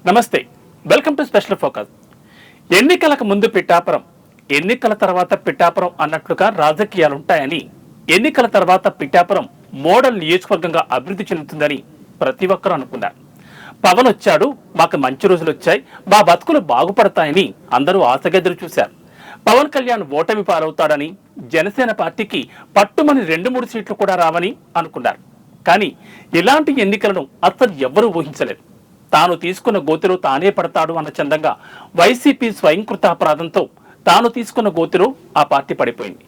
నమస్తే, welcome to special focus. ఎన్నికలకు ముందు పిఠాపురం, ఎన్నికల తర్వాత పిఠాపురం అన్నట్లుగా రాజకీయాలు ఉంటాయని, ఎన్నికల తర్వాత పిఠాపురం మోడల్ నియోజకవర్గంగా అభివృద్ధి చెందుతుందని ప్రతి ఒక్కరూ అనుకున్నారు. పవన్ వచ్చాడు, మాకు మంచి రోజులు వచ్చాయి, మా బతుకులు బాగుపడతాయని అందరూ ఆశగా ఎదురు చూశారు. పవన్ కళ్యాణ్ ఓటమి పాలవుతాడని, జనసేన పార్టీకి పట్టుమని 2-3 సీట్లు కూడా రావని అనుకున్నారు. కానీ ఇలాంటి ఎన్నికలను అసలు ఎవ్వరూ ఊహించలేదు. తాను తీసుకున్న గోతిలో తానే పడతాడు అన్న చందంగా వైసీపీ స్వయంకృతాపరాధంతో తాను తీసుకున్న గోతిలో ఆ పార్టీ పడిపోయింది.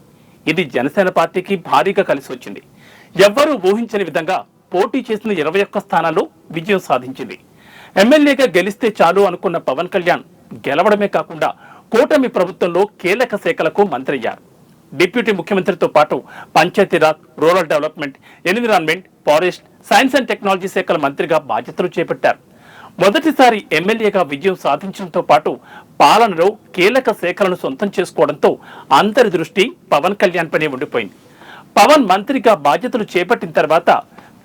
ఇది జనసేన పార్టీకి భారీగా కలిసి వచ్చింది. ఎవ్వరూ ఊహించని విధంగా పోటీ చేసిన 21 స్థానాల్లో విజయం సాధించింది. ఎమ్మెల్యేగా గెలిస్తే చాలు అనుకున్న పవన్ కళ్యాణ్ గెలవడమే కాకుండా కూటమి ప్రభుత్వంలో కీలక శాఖలకు మంత్రి అయ్యారు. డిప్యూటీ ముఖ్యమంత్రితో పాటు Panchayati Raj, rural development, environment, forest, science and technology శాఖల మంత్రిగా బాధ్యతలు చేపట్టారు. మొదటిసారి ఎమ్మెల్యేగా విజయం సాధించడంతో పాటు పాలనలో కీలక శాఖలను సొంతం చేసుకోవడంతో అందరి దృష్టి పవన్ కళ్యాణ్ పైనే ఉండిపోయింది. పవన్ మంత్రిగా బాధ్యతలు చేపట్టిన తర్వాత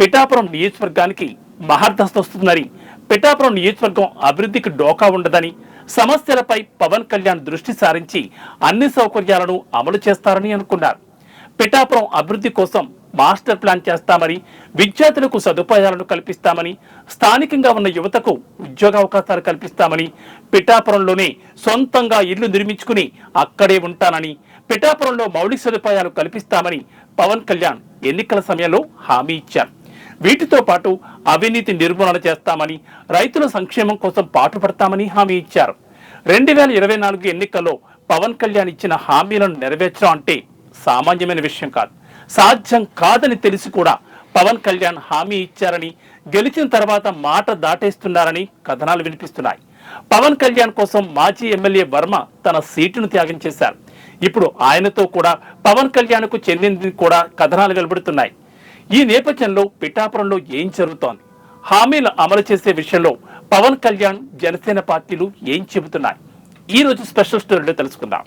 పిఠాపురం నియోజకవర్గానికి మహర్దశ వస్తుందని, పిఠాపురం నియోజకవర్గం అభివృద్ధికి డోకా ఉండదని, సమస్యలపై పవన్ కళ్యాణ్ దృష్టి సారించి అన్ని సౌకర్యాలను అమలు చేస్తారని అనుకున్నారు. పిఠాపురం అభివృద్ధి కోసం మాస్టర్ ప్లాన్ చేస్తామని, విద్యార్థులకు సదుపాయాలను కల్పిస్తామని, స్థానికంగా ఉన్న యువతకు ఉద్యోగావకాశాలు కల్పిస్తామని, పిఠాపురంలోనే సొంతంగా ఇల్లు నిర్మించుకుని అక్కడే ఉంటానని, పిఠాపురంలో మౌలిక సదుపాయాలు కల్పిస్తామని పవన్ కళ్యాణ్ ఎన్నికల సమయంలో హామీ ఇచ్చారు. వీటితో పాటు అవినీతి నిర్మూలన చేస్తామని, రైతుల సంక్షేమం కోసం పాటుపడతామని హామీ ఇచ్చారు. 2024 ఎన్నికల్లో పవన్ కళ్యాణ్ ఇచ్చిన హామీలను నెరవేర్చడం అంటే సామాన్యమైన విషయం కాదు. సాధ్యం కాదని తెలిసి కూడా పవన్ కళ్యాణ్ హామీ ఇచ్చారని, గెలిచిన తర్వాత మాట దాటేస్తున్నారని కథనాలు వినిపిస్తున్నాయి. పవన్ కళ్యాణ్ కోసం మాజీ ఎమ్మెల్యే వర్మ తన సీటును త్యాగం చేశారు. ఇప్పుడు ఆయనతో కూడా పవన్ కళ్యాణ్కు చెందింది కూడా కథనాలు వెలువడుతున్నాయి. ఈ నేపథ్యంలో పిఠాపురంలో ఏం జరుగుతోంది, హామీలు అమలు చేసే విషయంలో పవన్ కళ్యాణ్, జనసేన పార్టీలు ఏం చెబుతున్నాయి, ఈ రోజు స్పెషల్ స్టోరీలో తెలుసుకుందాం.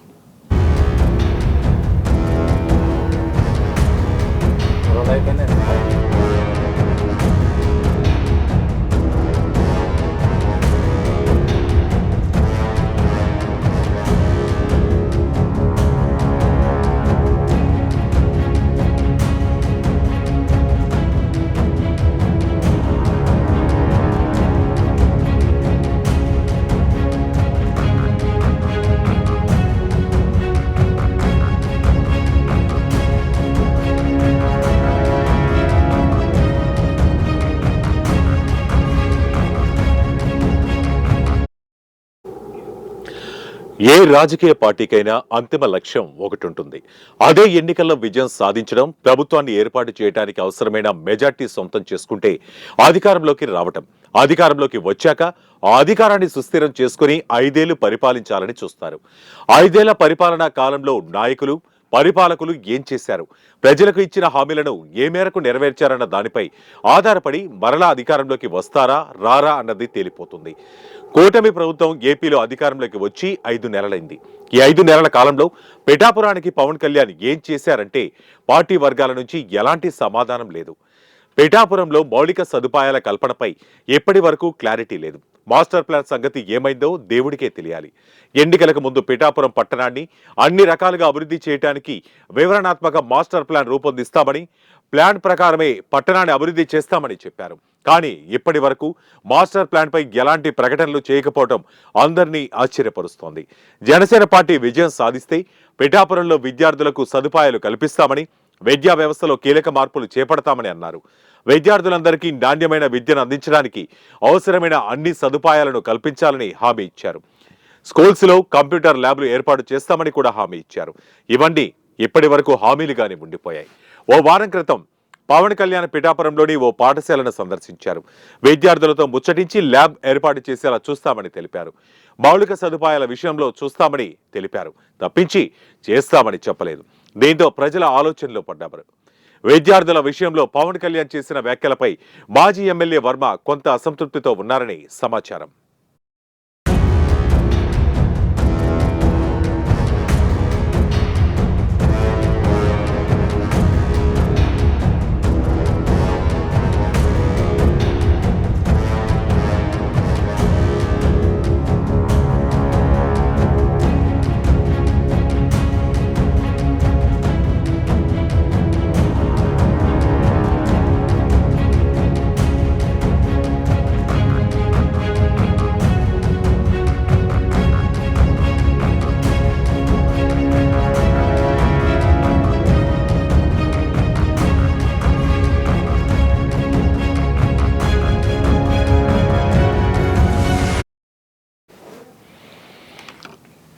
ఏ రాజకీయ పార్టీకైనా అంతిమ లక్ష్యం ఒకటి ఉంటుంది. అదే ఎన్నికల్లో విజయం సాధించడం, ప్రభుత్వాన్ని ఏర్పాటు చేయడానికి అవసరమైన మెజార్టీ సొంతం చేసుకుంటే అధికారంలోకి రావటం. అధికారంలోకి వచ్చాక ఆ అధికారాన్ని సుస్థిరం చేసుకుని 5 ఏళ్లు పరిపాలించాలని చూస్తారు. 5 ఏళ్ల పరిపాలనా కాలంలో నాయకులు, పరిపాలకులు ఏం చేశారు, ప్రజలకు ఇచ్చిన హామీలను ఏ మేరకు నెరవేర్చారన్న దానిపై ఆధారపడి మరలా అధికారంలోకి వస్తారా రారా అన్నది తేలిపోతుంది. కూటమి ప్రభుత్వం ఏపీలో అధికారంలోకి వచ్చి 5 నెలలైంది. ఈ 5 నెలల కాలంలో పిఠాపురానికి పవన్ కళ్యాణ్ ఏం చేశారంటే పార్టీ వర్గాల నుంచి ఎలాంటి సమాధానం లేదు. పిఠాపురంలో మౌలిక సదుపాయాల కల్పనపై ఎప్పటి వరకు క్లారిటీ లేదు. మాస్టర్ ప్లాన్ సంగతి ఏమైందో దేవుడికే తెలియాలి. ఎన్నికలకు ముందు పిఠాపురం పట్టణాన్ని అన్ని రకాలుగా అభివృద్ధి చేయడానికి వివరణాత్మక మాస్టర్ ప్లాన్ రూపొందిస్తామని, ప్లాన్ ప్రకారమే పట్టణాన్ని అభివృద్ధి చేస్తామని చెప్పారు. కానీ ఇప్పటి వరకు మాస్టర్ ప్లాన్ పై ఎలాంటి ప్రకటనలు చేయకపోవడం అందరినీ ఆశ్చర్యపరుస్తోంది. జనసేన పార్టీ విజయం సాధిస్తే పిఠాపురంలో విద్యార్థులకు సదుపాయాలు కల్పిస్తామని, విద్యా వ్యవస్థలో కీలక మార్పులు చేపడతామని అన్నారు. విద్యార్థులందరికీ నాణ్యమైన విద్యను అందించడానికి అవసరమైన అన్ని సదుపాయాలను కల్పించాలని హామీ ఇచ్చారు. స్కూల్స్లో కంప్యూటర్ ల్యాబ్లు ఏర్పాటు చేస్తామని కూడా హామీ ఇచ్చారు. ఇవన్నీ ఇప్పటి వరకు హామీలుగానే ఉండిపోయాయి. ఓ వారం క్రితం పవన్ కళ్యాణ్ పిఠాపురంలోని ఓ పాఠశాలను సందర్శించారు. విద్యార్థులతో ముచ్చటించి ల్యాబ్ ఏర్పాటు చేసేలా చూస్తామని తెలిపారు. మౌలిక సదుపాయాల విషయంలో చూస్తామని తెలిపారు తప్పించి చేస్తామని చెప్పలేదు. దీంతో ప్రజల ఆలోచనలో పడ్డారు. విద్యార్థుల విషయంలో పవన్ కళ్యాణ్ చేసిన వ్యాఖ్యలపై మాజీ ఎమ్మెల్యే వర్మ కొంత అసంతృప్తితో ఉన్నారని సమాచారం.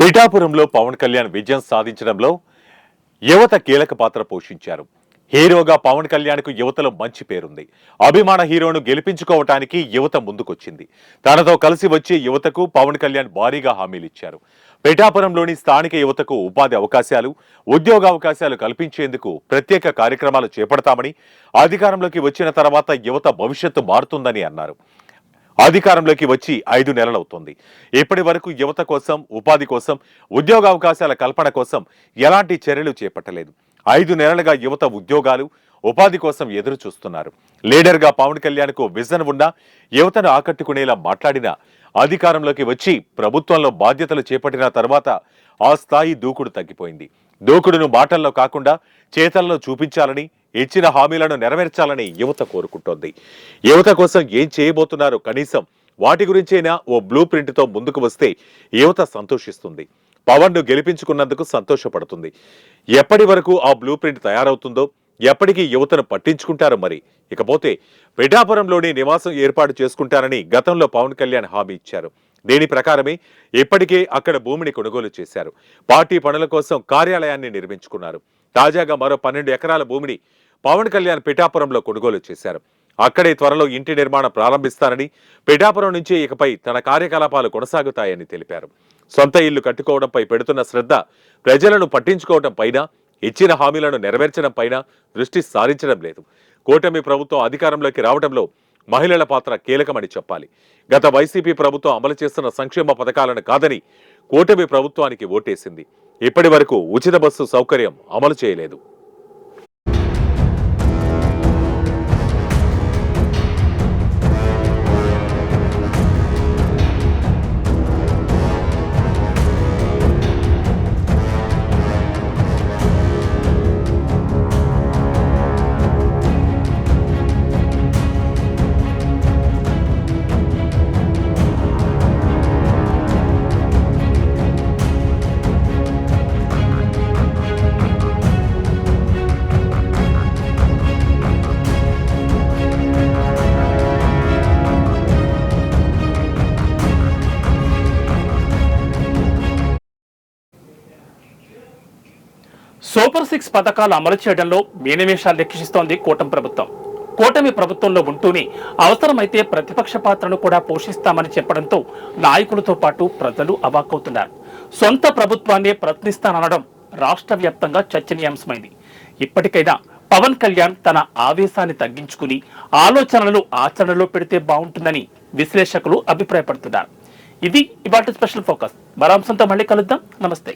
పిఠాపురంలో పవన్ కళ్యాణ్ విజయం సాధించడంలో యువత కీలక పాత్ర పోషించారు. హీరోగా పవన్ కళ్యాణ్కు యువతలో మంచి పేరుంది. అభిమాన హీరోను గెలిపించుకోవటానికి యువత ముందుకొచ్చింది. తనతో కలిసి వచ్చే యువతకు పవన్ కళ్యాణ్ భారీగా హామీలిచ్చారు. పిఠాపురంలోని స్థానిక యువతకు ఉపాధి అవకాశాలు, ఉద్యోగ అవకాశాలు కల్పించేందుకు ప్రత్యేక కార్యక్రమాలు చేపడతామని, అధికారంలోకి వచ్చిన తర్వాత యువత భవిష్యత్తు మారుతుందని అన్నారు. అధికారంలోకి వచ్చి 5 నెలలవుతోంది. ఇప్పటి వరకు యువత కోసం, ఉపాధి కోసం, ఉద్యోగావకాశాల కల్పన కోసం ఎలాంటి చర్యలు చేపట్టలేదు. 5 నెలలుగా యువత ఉద్యోగాలు, ఉపాధి కోసం ఎదురు చూస్తున్నారు. లీడర్గా పవన్ కళ్యాణ్కు విజన్ ఉన్నా, యువతను ఆకట్టుకునేలా మాట్లాడినా, అధికారంలోకి వచ్చి ప్రభుత్వంలో బాధ్యతలు చేపట్టిన తర్వాత ఆ స్థాయి దూకుడు తగ్గిపోయింది. దూకుడును మాటల్లో కాకుండా చేతల్లో చూపించాలని, ఇచ్చిన హామీలను నెరవేర్చాలని యువత కోరుకుంటోంది. యువత కోసం ఏం చేయబోతున్నారో కనీసం వాటి గురించైనా ఓ బ్లూ ప్రింట్తో ముందుకు వస్తే యువత సంతోషిస్తుంది. పవన్ను గెలిపించుకున్నందుకు సంతోషపడుతుంది. ఎప్పటి వరకు ఆ బ్లూ ప్రింట్ తయారవుతుందో, ఎప్పటికీ యువతను పట్టించుకుంటారో మరి. ఇకపోతే పిఠాపురంలోని నివాసం ఏర్పాటు చేసుకుంటారని గతంలో పవన్ కళ్యాణ్ హామీ ఇచ్చారు. దీని ప్రకారమే ఇప్పటికే అక్కడ భూమిని కొనుగోలు చేశారు. పార్టీ పనుల కోసం కార్యాలయాన్ని నిర్మించుకున్నారు. తాజాగా మరో 12 ఎకరాల భూమిని పవన్ కళ్యాణ్ పిఠాపురంలో కొనుగోలు చేశారు. అక్కడే త్వరలో ఇంటి నిర్మాణం ప్రారంభిస్తారని, పిఠాపురం నుంచి ఇకపై తన కార్యకలాపాలు కొనసాగుతాయని తెలిపారు. సొంత ఇల్లు కట్టుకోవడంపై పెడుతున్న శ్రద్ధ ప్రజలను పట్టించుకోవడం పైన, ఇచ్చిన హామీలను నెరవేర్చడం పైన దృష్టి సారించడం లేదు. కూటమి ప్రభుత్వం అధికారంలోకి రావడంలో మహిళల పాత్ర కీలకమని చెప్పాలి. గత వైసీపీ ప్రభుత్వం అమలు చేస్తున్న సంక్షేమ పథకాలను కాదని కూటమి ప్రభుత్వానికి ఓటేసింది. ఇప్పటి వరకు ఉచిత బస్సు సౌకర్యం అమలు చేయలేదు. సూపర్ 6 పథకాలు అమలు చేయడంలో మేనిమేషాలు లెక్కిస్తోంది కూటమి ప్రభుత్వం. కూటమి ప్రభుత్వంలో ఉంటూనే అవసరమైతే ప్రతిపక్ష పాత్రను కూడా పోషిస్తామని చెప్పడంతో నాయకులతో పాటు ప్రజలు అవాక్కవుతున్నారు. సొంత ప్రభుత్వాన్నే ప్రశ్నిస్తాననడం రాష్ట్ర వ్యాప్తంగా చర్చనీయాంశమైంది. ఇప్పటికైనా పవన్ కళ్యాణ్ తన ఆవేశాన్ని తగ్గించుకుని ఆలోచనలు ఆచరణలో పెడితే బాగుంటుందని విశ్లేషకులు అభిప్రాయపడుతున్నారు. ఇది ఇవాళ స్పెషల్ ఫోకస్. మరో అంశంతో మళ్ళీ కలుద్దాం. నమస్తే.